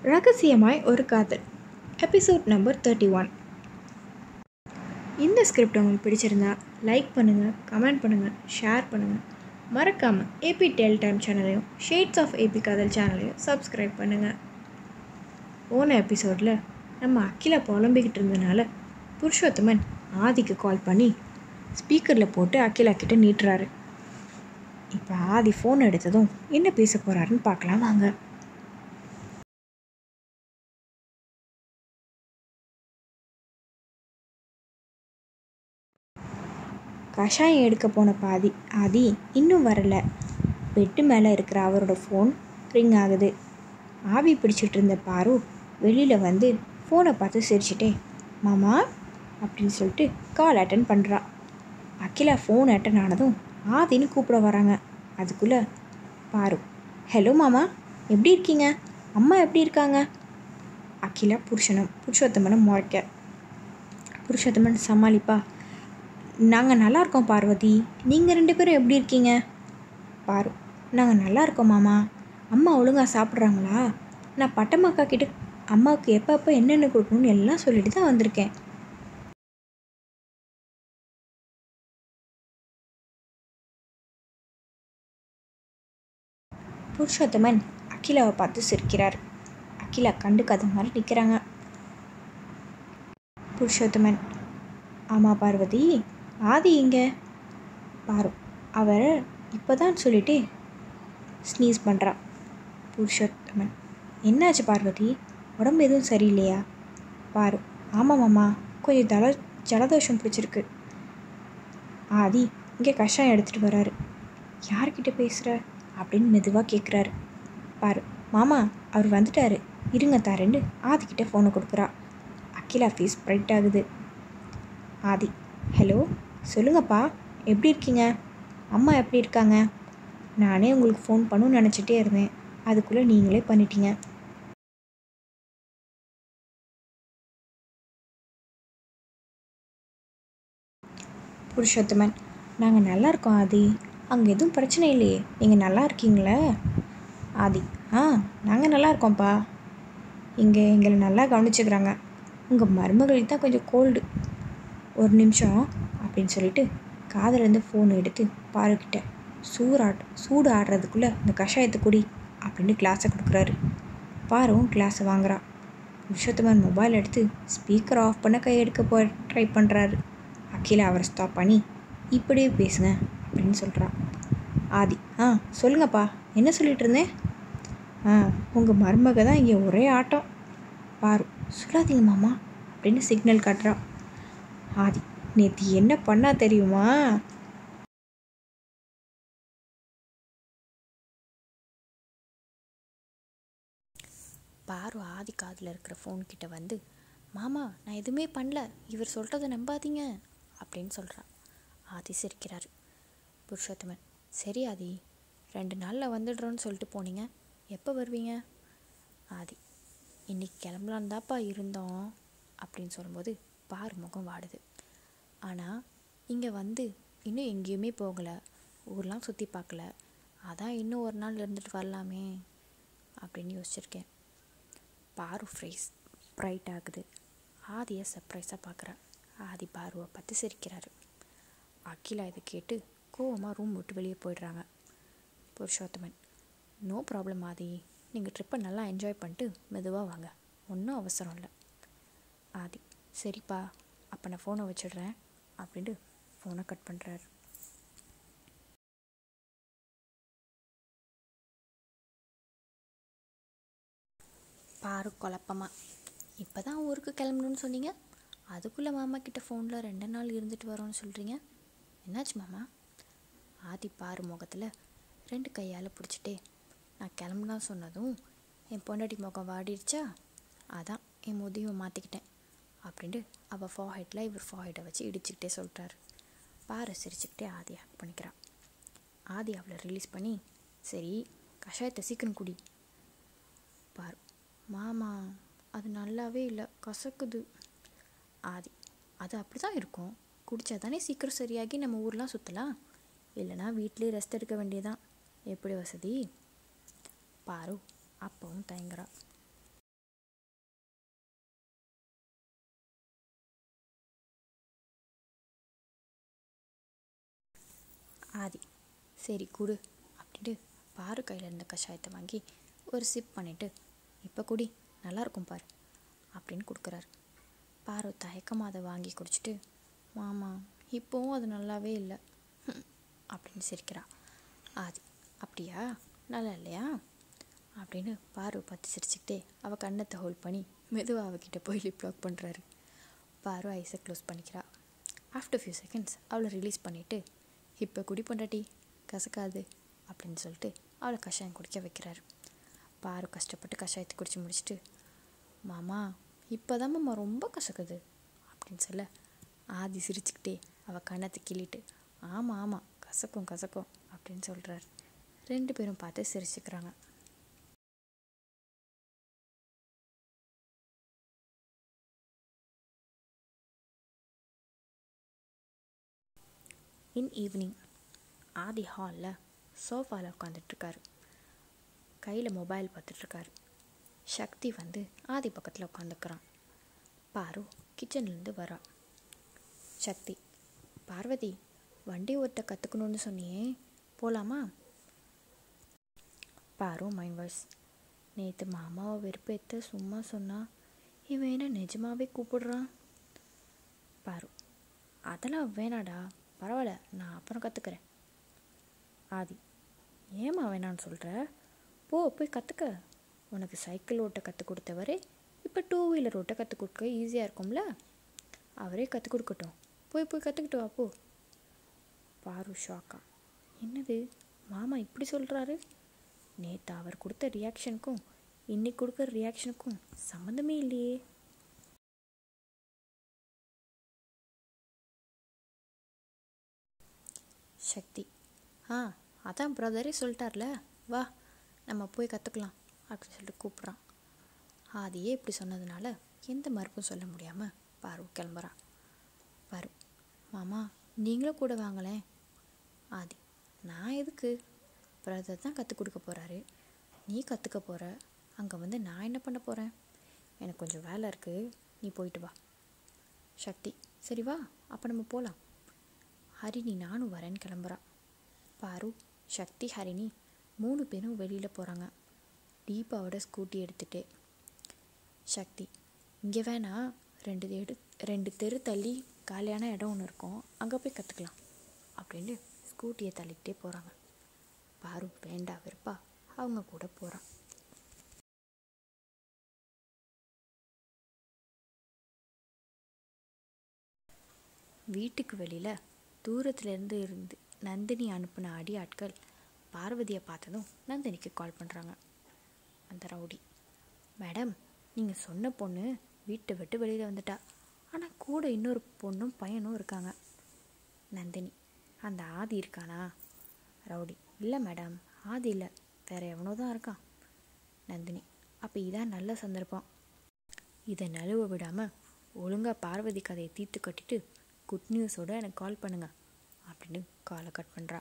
ரகசியமாய் ஒரு காதல் எபிசோட் நம்பர் 31. இந்த ஸ்கிரிப்ட் உங்களுக்கு பிடிச்சிருந்தா லைக் பண்ணுங்கள், கமெண்ட் பண்ணுங்கள், ஷேர் பண்ணுங்கள். மறக்காமல் ஏபி டெல் டைம் சேனலையும் ஷேட்ஸ் ஆஃப் ஏபி காதல் சேனலையும் சப்ஸ்கிரைப் பண்ணுங்கள். போன எபிசோடில் நம்ம அகிலா புலம்பிக்கிட்டு இருந்தனால புருஷோத்தமன் ஆதிக்கு கால் பண்ணி ஸ்பீக்கரில் போட்டு அகிலா கிட்ட நீட்டுறாரு. இப்போ ஆதி ஃபோன் எடுத்ததும் என்ன பேச போகிறாருன்னு பார்க்கலாம் வாங்க. கஷாயம் எடுக்க போன ஆதி இன்னும் வரல. பெட்டு மேலே இருக்கிற அவரோட ஃபோன் ரிங் ஆகுது. ஆவி பிடிச்சிட்டு இருந்த பாரு வெளியில் வந்து ஃபோனை பார்த்து சிரிச்சிட்டே மாமா அப்படின்னு சொல்லிட்டு கால் அட்டன் பண்ணுறா. அகிலா ஃபோன் அட்டன் ஆனதும் ஆதின்னு கூப்பிட வராங்க. அதுக்குள்ளே பாரு ஹலோ மாமா, எப்படி இருக்கீங்க? அம்மா எப்படி இருக்காங்க? அகிலா புருஷோத்தமனை முறைக்க. புருஷோத்தமன் சமாளிப்பா, நாங்கள் நல்லா இருக்கோம் பார்வதி, நீங்கள் 2 பேரும் எப்படி இருக்கீங்க? பாரு, நாங்கள் நல்லா இருக்கோம் மாமா. அம்மா ஒழுங்காக சாப்பிட்றாங்களா? நான் பட்டம்மாக்கா கிட்ட அம்மாவுக்கு எப்பப்போ என்னென்ன கொடுக்கணும்னு எல்லாம் சொல்லிட்டு தான் வந்திருக்கேன். புருஷோத்தமன் அகிலாவை பார்த்து சிரிக்கிறார். அகிலா கண்டுக்காத மாதிரி நிற்கிறாங்க. புருஷோத்தமன், ஆமாம் பார்வதி, ஆதி இங்கே. பாரு, அவர் இப்போ தான் சொல்லிட்டு ஸ்னீஸ் பண்ணுறா. புருஷோத்தமன், என்னாச்சு பார்வதி, உடம்பு எதுவும் சரியில்லையா? பாரு, ஆமாம் மாமா, கொஞ்சம் ஜலதோஷம் பிடிச்சிருக்கு. ஆதி இங்கே கஷாயம் எடுத்துகிட்டு வராரு. யார்கிட்ட பேசுகிற அப்படின்னு மெதுவாக கேட்குறாரு. பாரு, மாமா அவர் வந்துட்டாரு, இருங்க தரேன்னு ஆதிக்கிட்ட ஃபோனை கொடுக்குறா. அகிலா ஃபேஸ் பிரைட் ஆகுது. ஆதி, ஹலோ சொல்லுங்கப்பா, எப்படி இருக்கீங்க? அம்மா எப்படி இருக்காங்க? நானே உங்களுக்கு ஃபோன் பண்ணணும்னு நினச்சிட்டே இருந்தேன், அதுக்குள்ளே நீங்களே பண்ணிட்டீங்க. புருஷோத்தமன், நாங்கள் நல்லா இருக்கோம் ஆதி, அங்கே எதுவும் பிரச்சனை இல்லையே, நீங்கள் நல்லா இருக்கீங்களே? ஆதி, நாங்கள் நல்லா இருக்கோம்ப்பா, இங்கே எங்களை நல்லா கவனிச்சுக்கிறாங்க. உங்கள் மருமகளுக்கு தான் கொஞ்சம் கோல்டு. ஒரு நிமிஷம் அப்படின்னு சொல்லிட்டு காதிலேருந்து ஃபோன் எடுத்து பாருக்கிட்ட சூடு ஆடுறதுக்குள்ளே இந்த கஷாயத்தை குடி அப்படின்னு கிளாஸை கொடுக்குறாரு. பாரும் கிளாஸை வாங்குறா. புருஷோத்தமன் மொபைல் எடுத்து ஸ்பீக்கர் ஆஃப் பண்ண கையெடுக்க ட்ரை பண்ணுறாரு. அகிலா அவரை ஸ்டாப் பண்ணி இப்படியே பேசுங்க அப்படின்னு சொல்கிறா. ஆதி, சொல்லுங்கப்பா, என்ன சொல்லிட்டு இருந்தேன்? உங்கள் மருமக தான் இங்கே ஒரே ஆட்டம். பாரு, சொல்லாதீங்க மாமா அப்படின்னு சிக்னல் காட்டுறா. ஆதி, நேற்று என்ன பண்ணா தெரியுமா? பாரு ஆதி காதில் இருக்கிற ஃபோன்கிட்ட வந்து, மாமா நான் எதுவுமே பண்ணல, இவர் சொல்கிறத நம்பாதீங்க அப்படின்னு சொல்கிறான். ஆதி சிரிக்கிறாரு. புருஷோத்தமன், சரி ஆதி, 2 நாளில் வந்துடுறோன்னு சொல்லிட்டு போனீங்க, எப்போ வருவீங்க? ஆதி, இன்னைக்கு கிளம்பலான்னு தான்ப்பா இருந்தோம் அப்படின்னு சொல்லும்போது பாரு முகம் வாடுது. ஆனால் இங்கே வந்து இன்னும் எங்கேயுமே போகலை, ஊர்லாம் சுற்றி பார்க்கல, அதான் இன்னும் ஒரு நாள் இருந்துட்டு வரலாமே அப்படின்னு யோசிச்சிருக்கேன். பாரு ஃபேஸ் பிரைட் ஆகுது. ஆதியை சர்ப்ரைஸாக பார்க்குறா. ஆதி பாருவை பார்த்து சிரிக்கிறாரு. அகிலா இதை கேட்டு கோவமாக ரூம் விட்டு வெளியே போயிடுறாங்க. புருஷோத்தமன், நோ ப்ராப்ளம் ஆதி, நீங்கள் ட்ரிப்பை நல்லா என்ஜாய் பண்ணிட்டு மெதுவாக வாங்க, ஒன்றும் அவசரம் இல்லை. ஆதி, சரிப்பா, அப்போ நான் ஃபோனை வச்சிடுறேன் அப்படின்ட்டு ஃபோனை கட் பண்ணுறாரு. பாரு குழப்பமா, இப்போ தான் ஊருக்கு கிளம்பணுன்னு சொன்னீங்க, அதுக்குள்ளே மாமா கிட்ட ஃபோனில் 2 நாள் இருந்துட்டு வரோன்னு சொல்கிறீங்க, என்னாச்சு மாமா? ஆதி பாரு முகத்தில் 2 கையால் பிடிச்சிட்டே, நான் கிளம்புனா சொன்னதும் என் பொண்டாட்டி முகம் வாடிடுச்சா, அதான் என் முதியை மாற்றிக்கிட்டேன் அப்படின்ட்டு அவள் ஃபாஹெட்டில் இவர் ஃபாஹெட்டை வச்சு இடிச்சுக்கிட்டே சொல்லிட்டாரு. பாரு சிரிச்சுக்கிட்டே ஆதி ஹக் பண்ணிக்கிறான். ஆதி அவளை ரிலீஸ் பண்ணி, சரி கஷாயத்தை சீக்கிரம் குடி. பாரு, மாமா அது நல்லாவே இல்லை, கசக்குது. ஆதி, அது அப்படி தான் இருக்கும், குடித்தா தானே சீக்கிரம் சரியாகி நம்ம ஊர்லாம் சுற்றலாம், இல்லைனா வீட்டிலே ரெஸ்ட் எடுக்க வேண்டியதான், எப்படி வசதி? பாரு அப்பவும் தயங்குறா. ஆதி சரி குடு அப்படின்ட்டு பாரு கையில் இருந்த கஷாயத்தை வாங்கி ஒரு சிப் பண்ணிவிட்டு இப்போ குடி நல்லாயிருக்கும் பாரு அப்படின்னு கொடுக்குறாரு. பாரு தயக்கமாக அதை வாங்கி குடிச்சிட்டு மாமா இப்போவும் அது நல்லாவே இல்லை அப்படின்னு சிரிக்கிறா. ஆதி அப்படியா நல்லா இல்லையா அப்படின்னு பாரு பார்த்து சிரிச்சுக்கிட்டே அவள் கண்ணத்தை ஹோல்ட் பண்ணி மெதுவாக அவகிட்ட போய் லிப் லாக் பண்ணுறாரு. பாரு ஐஸை க்ளோஸ் பண்ணிக்கிறா. ஆஃப்டர் ஃபியூ செகண்ட்ஸ் அவளை ரிலீஸ் பண்ணிவிட்டு இப்போ குடி பண்ணாட்டி கசக்காது அப்படின்னு சொல்லிட்டு அவளை கஷாயம் குடிக்க வைக்கிறாரு. பாரு கஷ்டப்பட்டு கஷாயத்தை குடிச்சு முடிச்சுட்டு மாமா இப்போதான் மாமா ரொம்ப கசக்குது அப்படின்னு சொல்ல ஆதி சிரிச்சுக்கிட்டே அவள் கண்ணத்தை கிள்ளிட்டு ஆமாம் ஆமாம் கசக்கும் கசக்கும் அப்படின்னு சொல்கிறாரு. 2 பேரும் பார்த்து சிரிச்சுக்கிறாங்க. இன் ஈவினிங் ஆதி ஹாலில் சோஃபாவில் உட்காந்துட்ருக்காரு. கையில் மொபைல் பார்த்துட்ருக்காரு. சக்தி வந்து ஆதி பக்கத்தில் உட்காந்துக்கிறான். பாரு கிச்சன்லேருந்து வரா. சக்தி பார்வதி வண்டி ஓட்ட கற்றுக்கணுன்னு சொன்னியே போகலாமா? பாரு மைண்ட் வாய்ஸ் நேற்று மாமாவை வெறுப்பேற்ற சும்மா சொன்னா இவன் என்ன நிஜமாவே கூப்பிடுறான். பாரு அதெல்லாம் வேணாடா பரவாயில்ல நான் அப்புறம் கற்றுக்கிறேன். ஆதி ஏமா வேணான்னு சொல்கிற? போய் கற்றுக்க. உனக்கு சைக்கிள் ஓட்ட கற்றுக் கொடுத்தவரே இப்போ 2 வீலர் ஓட்ட கற்றுக் கொடுக்க ஈஸியாக இருக்கும்ல. அவரே கற்றுக் கொடுக்கட்டும். போய் கற்றுக்கிட்டு வா போ. பாரு ஷாக்கா என்னது மாமா இப்படி சொல்கிறாரு? நேற்று அவர் கொடுத்த ரியாக்ஷனுக்கும் இன்னைக்கு கொடுக்குற ரியாக்ஷனுக்கும் சம்மந்தமே இல்லையே. சக்தி அதான் பிரதரே சொல்லிட்டார்ல வா நம்ம போய் கற்றுக்கலாம் அப்படின்னு சொல்லிட்டு கூப்பிட்றான். ஆதியே இப்படி சொன்னதுனால எந்த மறுப்பும் சொல்ல முடியாமல் பாரு கிளம்புறான். பாரு மாமா நீங்களும் கூட வாங்களேன். ஆதி நான் எதுக்கு? பிரதர் தான் கற்றுக் கொடுக்க போகிறாரு, நீ கற்றுக்க போகிற. அங்கே வந்து நான் என்ன பண்ண போகிறேன்? எனக்கு கொஞ்சம் வேலை இருக்குது, நீ போயிட்டு வா. சக்தி சரி வா அப்போ நம்ம போகலாம். ஹரிணி நானும் வரேன்னு கிளம்புறா. பாரு சக்தி ஹரிணி 3 பேரும் வெளியில் போகிறாங்க. தீபாவோட ஸ்கூட்டி எடுத்துகிட்டு. சக்தி இங்கே வேணா 2 தெரு தள்ளி காலியான இடம் ஒன்று இருக்கும், அங்கே போய் கற்றுக்கலாம் அப்படின்னு ஸ்கூட்டியை தள்ளிக்கிட்டே போகிறாங்க. பாரு வேண்டா வெறுப்பா அவங்க கூட போகிறான். வீட்டுக்கு வெளியில் தூரத்துலேருந்து நந்தினி அனுப்பின அடி ஆட்கள் பார்வதியை பார்த்ததும் நந்தினிக்கு கால் பண்ணுறாங்க. அந்த ரவுடி மேடம் நீங்கள் சொன்ன பொண்ணு வீட்டை விட்டு வெளியில் வந்துட்டா, ஆனால் கூட இன்னொரு பொண்ணும் பையனும் இருக்காங்க. நந்தினி அந்த ஆதி இருக்கானா? ரவுடி இல்லை மேடம் ஆதி இல்லை, வேற எவனோ தான் இருக்கான். நந்தினி அப்போ இதான் நல்ல சந்தர்ப்பம், இதை நழுவ விடாமல் ஒழுங்காக பார்வதி கதையை தீர்த்து கட்டிட்டு குட் நியூஸோடு எனக்கு கால் பண்ணுங்க அப்படின்னு காலை கட் பண்ணுறா.